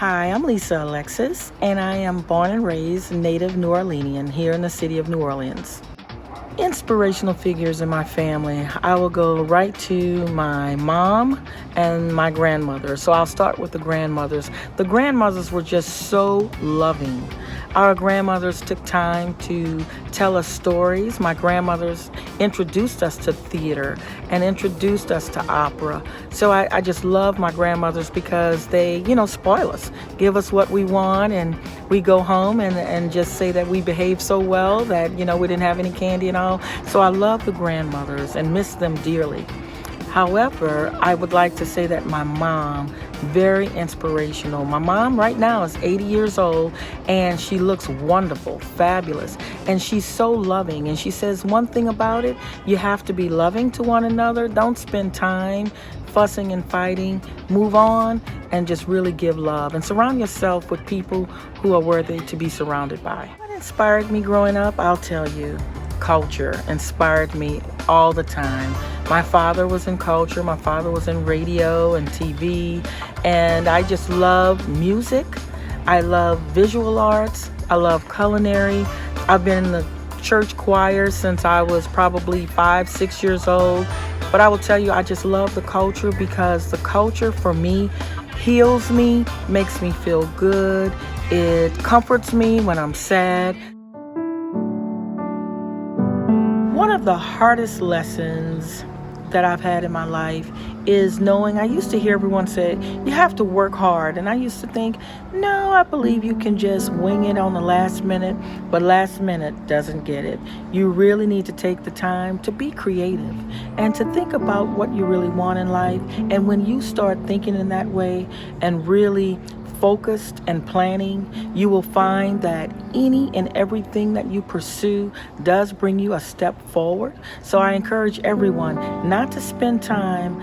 Hi, I'm Lisa Alexis, and I am born and raised native New Orleanian here in the city of New Orleans. Inspirational figures in my family, I will go right to my mom and my grandmother. So I'll start with the grandmothers. The grandmothers were just so loving. Our grandmothers took time to tell us stories. My grandmothers introduced us to theater and introduced us to opera. So I just love my grandmothers because they, spoil us, give us what we want, and we go home and just say that we behaved so well that, we didn't have any candy and all. So I love the grandmothers and miss them dearly. However, I would like to say that my mom, very inspirational. My mom right now is 80 years old and she looks wonderful, fabulous. And she's so loving. And she says one thing about it, you have to be loving to one another. Don't spend time fussing and fighting. Move on and just really give love. And surround yourself with people who are worthy to be surrounded by. What inspired me growing up? I'll tell you. Culture inspired me all the time. My father was in culture. My father was in radio and TV. And I just love music. I love visual arts. I love culinary. I've been in the church choir since I was probably 5, 6 years old. But I will tell you, I just love the culture because the culture for me heals me, makes me feel good. It comforts me when I'm sad. One of the hardest lessons that I've had in my life is knowing, I used to hear everyone say, you have to work hard. And I used to think, no, I believe you can just wing it on the last minute, but last minute doesn't get it. You really need to take the time to be creative and to think about what you really want in life. And when you start thinking in that way and really focused and planning, you will find that any and everything that you pursue does bring you a step forward. So I encourage everyone not to spend time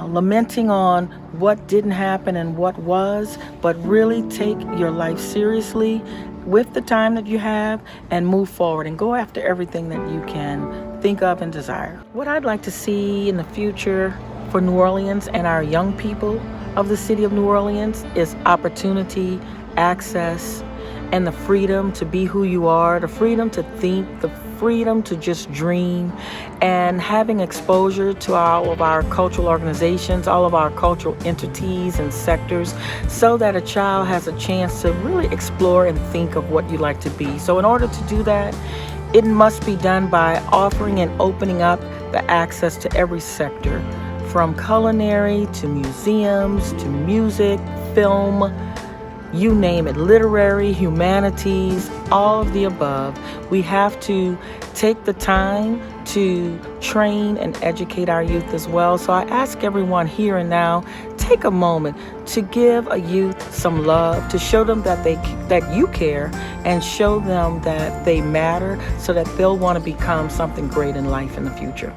lamenting on what didn't happen and what was, but really take your life seriously with the time that you have and move forward and go after everything that you can think of and desire. What I'd like to see in the future for New Orleans and our young people of the city of New Orleans is opportunity, access, and the freedom to be who you are, the freedom to think, the freedom to just dream, and having exposure to all of our cultural organizations, all of our cultural entities and sectors, so that a child has a chance to really explore and think of what you like to be. So in order to do that, it must be done by offering and opening up the access to every sector, from culinary to museums to music, film, you name it, literary, humanities, all of the above. We have to take the time to train and educate our youth as well. So I ask everyone here and now, take a moment to give a youth some love, to show them that you care, and show them that they matter so that they'll want to become something great in life in the future.